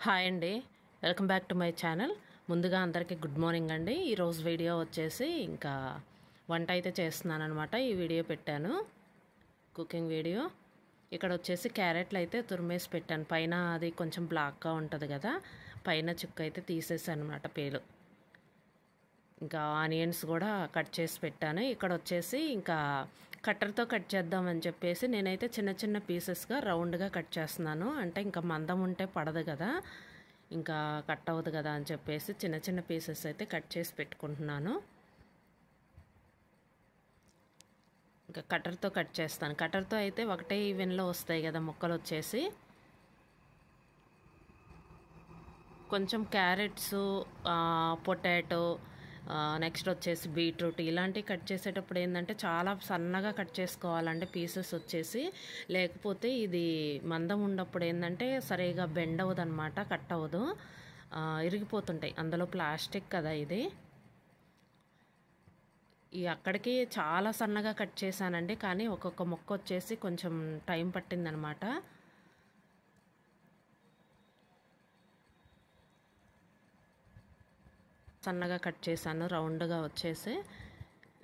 Hi అండి, welcome back to my channel. ముందుగా అందరికీ గుడ్ మార్నింగ్ అండి. ఈరోజు వీడియో వచ్చేసి ఇంకా వంట అయితే చేస్తున్నాను అనమాట. ఈ వీడియో పెట్టాను, కుకింగ్ వీడియో. ఇక్కడ వచ్చేసి క్యారెట్లు అయితే తురిమేసి పెట్టాను. పైన అది కొంచెం బ్లాక్గా ఉంటుంది కదా, పైన చుక్క అయితే తీసేసాను అనమాట, పేలు. ఇంకా ఆనియన్స్ కూడా కట్ చేసి పెట్టాను. ఇక్కడ వచ్చేసి ఇంకా కట్టర్తో కట్ చేద్దామని చెప్పేసి నేనైతే చిన్న చిన్న పీసెస్గా రౌండ్గా కట్ చేస్తున్నాను. అంటే ఇంకా మందం ఉంటే పడదు కదా, ఇంకా కట్ అవ్వదు కదా అని చెప్పేసి చిన్న చిన్న పీసెస్ అయితే కట్ చేసి పెట్టుకుంటున్నాను. ఇంకా కట్టర్తో కట్ చేస్తాను. కట్టర్తో అయితే ఒకటే ఈవెన్లో వస్తాయి కదా ముక్కలు వచ్చేసి. కొంచెం క్యారెట్స్, పొటాటో, నెక్స్ట్ వచ్చేసి బీట్రూట్ ఇలాంటివి కట్ చేసేటప్పుడు ఏంటంటే చాలా సన్నగా కట్ చేసుకోవాలంటే పీసెస్ వచ్చేసి, లేకపోతే ఇది మందం ఉన్నప్పుడు ఏంటంటే సరిగా బెండ్ అవ్వదు అనమాట, కట్ అవ్వదు, ఇరిగిపోతుంటాయి. అందులో ప్లాస్టిక్ కదా ఇది. ఈ అక్కడికి చాలా సన్నగా కట్ చేశానండి, కానీ ఒక్కొక్క ముక్క వచ్చేసి కొంచెం టైం పట్టిందనమాట. సన్నగా కట్ చేశాను, రౌండ్గా వచ్చేసి.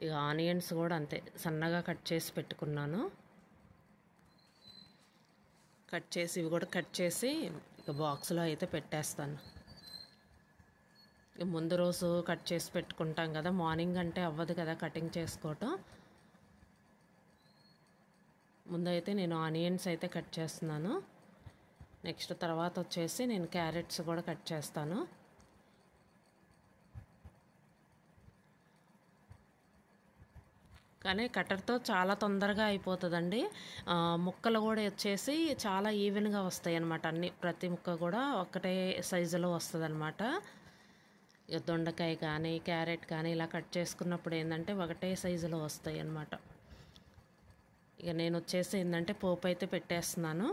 ఇక ఆనియన్స్ కూడా అంతే సన్నగా కట్ చేసి పెట్టుకున్నాను. కట్ చేసి ఇవి కూడా కట్ చేసి ఇక బాక్స్లో అయితే పెట్టేస్తాను. ముందు రోజు కట్ చేసి పెట్టుకుంటాం కదా, మార్నింగ్ అంటే అవ్వదు కదా కటింగ్ చేసుకోవటం. ముందైతే నేను ఆనియన్స్ అయితే కట్ చేస్తున్నాను. నెక్స్ట్ తర్వాత వచ్చేసి నేను క్యారెట్స్ కూడా కట్ చేస్తాను. కానీ కట్టర్తో చాలా తొందరగా అయిపోతుందండి. ముక్కలు కూడా వచ్చేసి చాలా ఈవెన్గా వస్తాయి అన్నమాట. ప్రతి ముక్క కూడా ఒకటే సైజులో వస్తుంది అనమాట. ఇక దొండకాయ కానీ క్యారెట్ కానీ ఇలా కట్ చేసుకున్నప్పుడు ఏంటంటే ఒకటే సైజులో వస్తాయి అన్నమాట. ఇక నేను వచ్చేసి ఏంటంటే పోపు అయితే పెట్టేస్తున్నాను.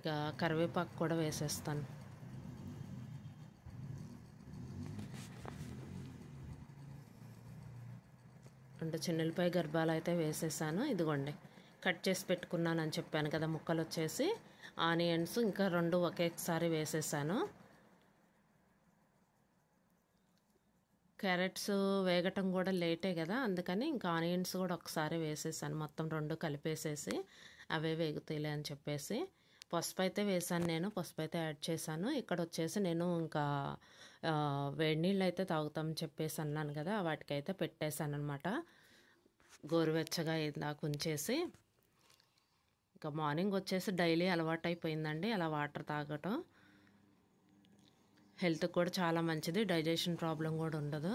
ఇక కరివేపాకు కూడా వేసేస్తాను. అంటే చిన్నులపై గర్భాలు అయితే వేసేసాను. ఇదిగోండి కట్ చేసి పెట్టుకున్నాను అని చెప్పాను కదా, ముక్కలు వచ్చేసి ఆనియన్స్ ఇంకా రెండు ఒకేసారి వేసేసాను. క్యారెట్స్ వేగటం కూడా లేటే కదా, అందుకని ఇంకా ఆనియన్స్ కూడా ఒకసారి వేసేసాను. మొత్తం రెండు కలిపేసేసి అవే వేగుతాయిలే అని చెప్పేసి. పసుపు అయితే వేసాను, నేను పసుపు అయితే యాడ్ చేశాను. ఇక్కడ వచ్చేసి నేను ఇంకా వేడి నీళ్ళు అయితే తాగుతామని చెప్పేసి అన్నాను కదా, వాటికైతే పెట్టేశాను అనమాట. గోరువెచ్చగా ఇందాక ఉంచేసి ఇంకా మార్నింగ్ వచ్చేసి డైలీ అలవాటు అయిపోయిందండి అలా వాటర్ తాగటం. హెల్త్కి కూడా చాలా మంచిది, డైజెషన్ ప్రాబ్లం కూడా ఉండదు.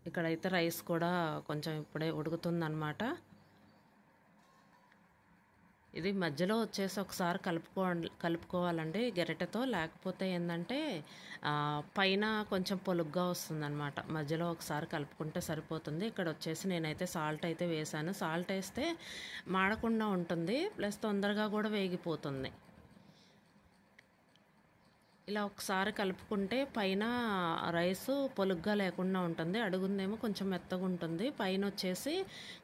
ఇక్కడైతే రైస్ కూడా కొంచెం ఇప్పుడే ఉడుకుతుందన్నమాట. ఇది మధ్యలో వచ్చేసి ఒకసారి కలుపుకోవాలండి గరిటెతో, లేకపోతే ఏంటంటే పైన కొంచెం పొలుగ్గా వస్తుందన్నమాట. మధ్యలో ఒకసారి కలుపుకుంటే సరిపోతుంది. ఇక్కడ వచ్చేసి నేనైతే సాల్ట్ అయితే వేసాను. సాల్ట్ వేస్తే మాడకుండా ఉంటుంది, ప్లస్ తొందరగా కూడా వేగిపోతుంది. ఇలా ఒకసారి కలుపుకుంటే పైన రైస్ పొలుగ్గా లేకుండా ఉంటుంది, అడుగుందేమో కొంచెం మెత్తగా ఉంటుంది, పైన వచ్చేసి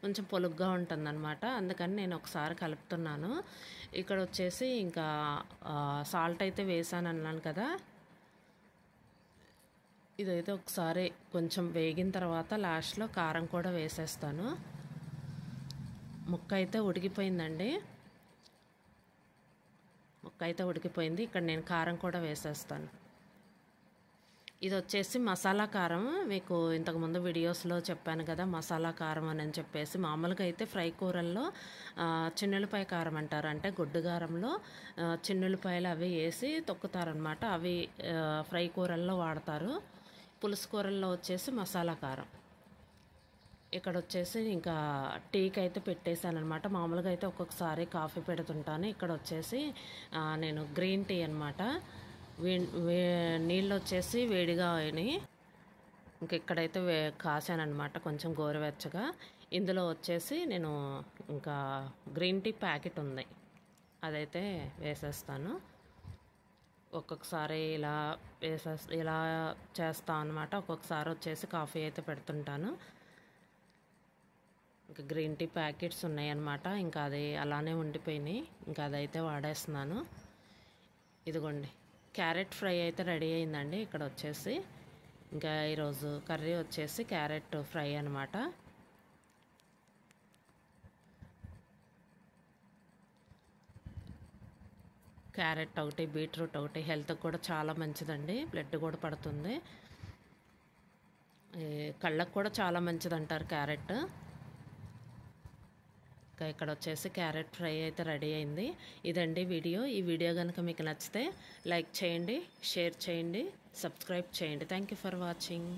కొంచెం పొలుగ్గా ఉంటుంది అనమాట. అందుకని నేను ఒకసారి కలుపుతున్నాను. ఇక్కడ వచ్చేసి ఇంకా సాల్ట్ అయితే వేసాను అన్నాను కదా, ఇదైతే ఒకసారి కొంచెం వేగిన తర్వాత లాస్ట్లో కారం కూడా వేసేస్తాను. ముక్క అయితే ఉడికిపోయిందండి, ముక్క అయితే ఉడికిపోయింది. ఇక్కడ నేను కారం కూడా వేసేస్తాను. ఇది వచ్చేసి మసాలా కారం. మీకు ఇంతకుముందు వీడియోస్లో చెప్పాను కదా మసాలా కారం అని చెప్పేసి. మామూలుగా అయితే ఫ్రై కూరల్లో చిన్నులపాయ కారం అంటారు, అంటే గొడ్డు కారంలో చిన్నులపాయలు అవి వేసి తొక్కుతారనమాట. అవి ఫ్రై కూరల్లో వాడతారు. పులుసు కూరల్లో వచ్చేసి మసాలా కారం. ఇక్కడ వచ్చేసి ఇంకా టీకి అయితే పెట్టేశాను అనమాట. మామూలుగా అయితే ఒక్కొక్కసారి కాఫీ పెడుతుంటాను. ఇక్కడ వచ్చేసి నేను గ్రీన్ టీ అనమాట. నీళ్ళు వచ్చేసి వేడిగా అయినాయి. ఇంక ఇక్కడైతే కాసాను అనమాట కొంచెం గోరువెచ్చగా. ఇందులో వచ్చేసి నేను ఇంకా గ్రీన్ టీ ప్యాకెట్ ఉంది, అదైతే వేసేస్తాను. ఒక్కొక్కసారి ఇలా ఇలా చేస్తాను అనమాట. ఒక్కొక్కసారి వచ్చేసి కాఫీ అయితే పెడుతుంటాను. ఇంకా గ్రీన్ టీ ప్యాకెట్స్ ఉన్నాయన్నమాట. ఇంకా అది అలానే ఉండిపోయినాయి. ఇంకా అదైతే వాడేస్తున్నాను. ఇదిగోండి, క్యారెట్ ఫ్రై అయితే రెడీ అయిందండి. ఇక్కడ వచ్చేసి ఇంకా ఈరోజు కర్రీ వచ్చేసి క్యారెట్ ఫ్రై అనమాట. క్యారెట్ ఒకటి, బీట్రూట్ ఒకటి హెల్త్కి కూడా చాలా మంచిదండి. బ్లడ్ కూడా పడుతుంది. కళ్ళకు కూడా చాలా మంచిది అంటారు క్యారెట్. ఇంకా ఇక్కడ వచ్చేసి క్యారెట్ ఫ్రై అయితే రెడీ అయింది. ఇదండి వీడియో. ఈ వీడియో కనుక మీకు నచ్చితే లైక్ చేయండి, షేర్ చేయండి, సబ్స్క్రైబ్ చేయండి. Thank you for watching.